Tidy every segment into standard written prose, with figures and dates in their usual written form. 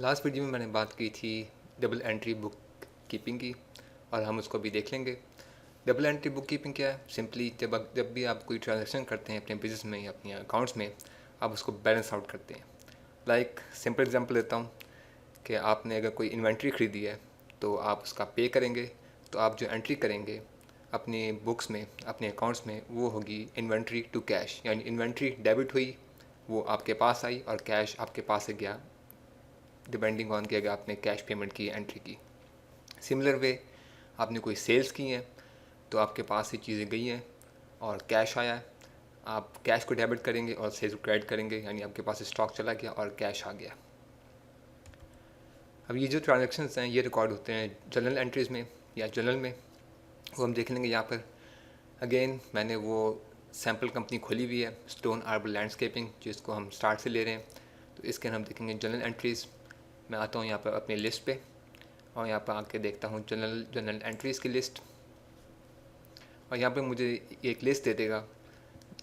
Last video में मैंने बात की थी डबल एंट्री बुक कीपिंग की, और हम उसको भी देख लेंगे। डबल एंट्री बुक कीपिंग क्या है? सिंपली जब भी आप कोई ट्रांजैक्शन करते हैं अपने बिजनेस में या अपने अकाउंट्स में, आप उसको बैलेंस आउट करते हैं। सिंपल एग्जांपल देता हूँ कि आपने अगर कोई इन्वेंट्री ख़रीदी है तो आप उसका पे करेंगे, तो आप जो एंट्री करेंगे अपने बुक्स में, अपने अकाउंट्स में, वो होगी इन्वेंट्री टू कैश, यानी इन्वेंट्री डेबिट हुई, वो आपके पास आई और कैश आपके पास से गया, डिपेंडिंग ऑन कि अगर आपने कैश पेमेंट की एंट्री की। सिमिलर वे, आपने कोई सेल्स की हैं तो आपके पास से चीज़ें गई हैं और कैश आया है, आप कैश को डेबिट करेंगे और सेल्स को क्रेडिट करेंगे, यानी आपके पास स्टॉक चला गया और कैश आ गया। अब ये जो ट्रांजेक्शन्स हैं ये रिकॉर्ड होते हैं जर्नल एंट्रीज़ में या जर्नल में, वो हम देख लेंगे यहाँ पर। अगेन मैंने वो सैम्पल कंपनी खोली हुई है, स्टोन आर्बर लैंडस्केपिंग, जिसको हम स्टार्ट से ले रहे हैं। तो इसके हम देखेंगे जर्नल एंट्रीज़। मैं आता हूँ यहाँ पर अपनी लिस्ट पे और यहाँ पर आके देखता हूँ जर्नल एंट्रीज़ की लिस्ट, और यहाँ पे मुझे एक लिस्ट दे देगा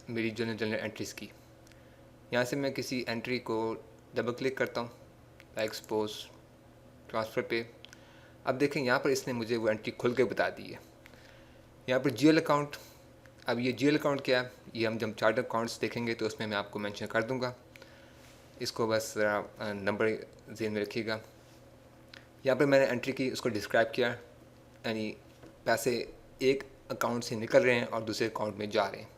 मेरी जर्नल एंट्रीज़ की। यहाँ से मैं किसी एंट्री को डबल क्लिक करता हूँ, लाइक सपोज ट्रांसफ़र पे। अब देखें यहाँ पर इसने मुझे वो एंट्री खुल के बता दी है। यहाँ पर जीएल अकाउंट, अब ये जीएल अकाउंट क्या है, ये हम जब चार्ट अकाउंट्स देखेंगे तो उसमें मैं आपको मेंशन कर दूँगा, इसको बस नंबर ज़हन में रखिएगा। यहाँ पर मैंने एंट्री की, उसको डिस्क्राइब किया, यानी पैसे एक अकाउंट से निकल रहे हैं और दूसरे अकाउंट में जा रहे हैं।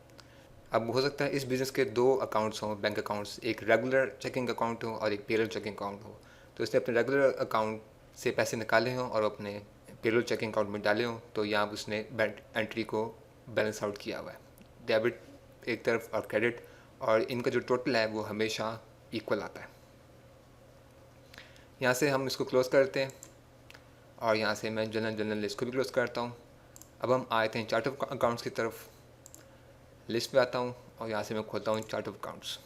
अब हो सकता है इस बिज़नेस के दो अकाउंट्स हों, बैंक अकाउंट्स, एक रेगुलर चेकिंग अकाउंट हो और एक पेरोल चेकिंग अकाउंट हो। तो इसने अपने रेगुलर अकाउंट से पैसे निकाले हों और अपने पेरोल चेकिंग अकाउंट में डाले हों, तो यहाँ पर उसने एंट्री को बैलेंस आउट किया हुआ है, डेबिट एक तरफ और क्रेडिट, और इनका जो टोटल है वो हमेशा इक्वल आता है। यहाँ से हम इसको क्लोज़ करते हैं और यहाँ से मैं जनरल लिस्ट को भी क्लोज़ करता हूँ। अब हम आए थे चार्ट ऑफ अकाउंट्स की तरफ, लिस्ट पे आता हूँ और यहाँ से मैं खोलता हूँ चार्ट ऑफ अकाउंट्स।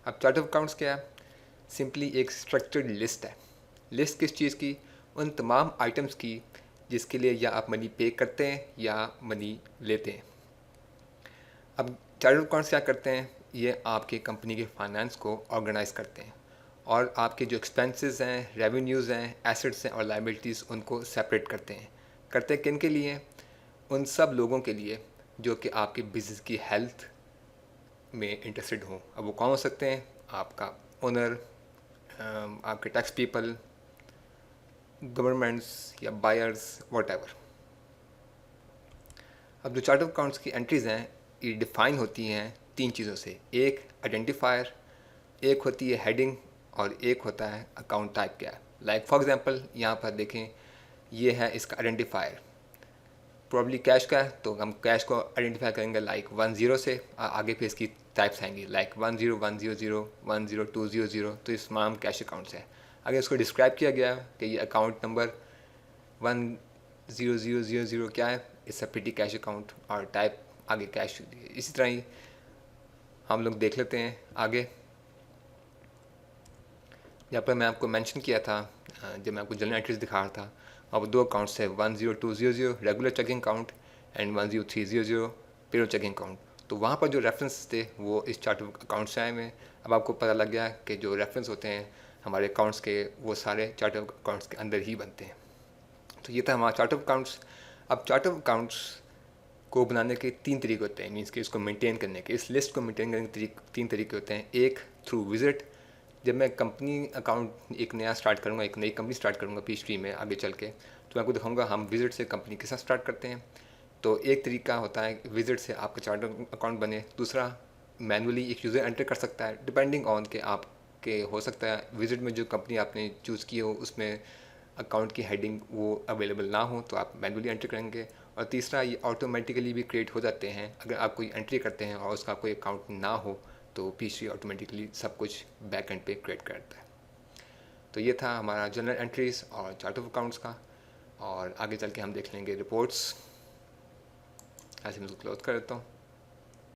अब चार्ट ऑफ अकाउंट्स क्या है? सिंपली एक स्ट्रक्चर्ड लिस्ट है। लिस्ट किस चीज़ की? उन तमाम आइटम्स की जिसके लिए या आप मनी पे करते हैं या मनी लेते हैं। अब चार्ट ऑफ अकाउंट्स क्या करते हैं? ये आपके कंपनी के फाइनेंस को ऑर्गेनाइज करते हैं और आपके जो एक्सपेंसेस हैं, रेवेन्यूज़ हैं, एसेट्स हैं और लायबिलिटीज़, उनको सेपरेट करते हैं। करते किन के लिए? उन सब लोगों के लिए जो कि आपके बिज़नेस की हेल्थ में इंटरेस्टेड हों। अब वो कौन हो सकते हैं? आपका ओनर, आपके टैक्स पीपल, गवर्नमेंट्स या बायर्स, व्हाटएवर। अब जो चार्ट ऑफ अकाउंट्स की एंट्रीज़ हैं ये डिफ़ाइन होती हैं तीन चीज़ों से। एक आइडेंटिफायर, एक होती है हेडिंग और एक होता है अकाउंट टाइप क्या है। लाइक फॉर एग्जांपल यहाँ पर देखें, ये है इसका आइडेंटिफायर, प्रॉब्ली कैश का है, तो हम कैश को आइडेंटिफाई करेंगे लाइक 10 से, आगे फिर इसकी टाइप्स आएंगी लाइक 10100, 10200, तो इस तमाम कैश अकाउंट्स है। अगर इसको डिस्क्राइब किया गया कि ये अकाउंट नंबर 10000 क्या है, इट्स अ पेटी कैश अकाउंट, और टाइप आगे कैश। इसी तरह ही हम लोग देख लेते हैं आगे। यहाँ पर मैं आपको मेंशन किया था जब मैं आपको जनरल एंट्रीज दिखा रहा था, अब दो अकाउंट्स है, 10200 regular checking account and 10300 payroll checking account. तो वहाँ पर जो रेफरेंस थे वो इस चार्ट ऑफ अकाउंट से आए हुए हैं। अब आपको पता लग गया कि जो रेफरेंस होते हैं हमारे अकाउंट्स के, वो सारे चार्ट ऑफ अकाउंट्स के अंदर ही बनते हैं। तो ये था हमारा चार्ट ऑफ अकाउंट्स। अब चार्ट ऑफ अकाउंट्स को बनाने के तीन तरीके होते हैं, मीन्स कि इसको मेंटेन करने के, इस लिस्ट को मेंटेन करने के तीन तरीके होते हैं। एक थ्रू विजिट, जब मैं कंपनी अकाउंट एक नया स्टार्ट करूँगा, एक नई कंपनी स्टार्ट करूँगा पीएचडी में आगे चल के, तो मैं आपको दिखाऊंगा हम विजिट से कंपनी के साथ स्टार्ट करते हैं। तो एक तरीका होता है विजिट से आपका चार्ट अकाउंट बने। दूसरा, मैनुअली एक यूज़र एंटर कर सकता है, डिपेंडिंग ऑन के आपके हो सकता है विजिट में जो कंपनी आपने चूज़ की हो उसमें अकाउंट की हेडिंग वो अवेलेबल ना हो, तो आप मैनुअली एंटर करेंगे। और तीसरा, ये ऑटोमेटिकली भी क्रिएट हो जाते हैं। अगर आप कोई एंट्री करते हैं और उसका कोई अकाउंट ना हो तो पीसी ऑटोमेटिकली सब कुछ बैक एंड पे क्रिएट करता है। तो ये था हमारा जनरल एंट्रीज़ और चार्ट ऑफ अकाउंट्स का, और आगे चल के हम देख लेंगे रिपोर्ट्स। ऐसे मैं उसको क्लोज कर देता हूँ।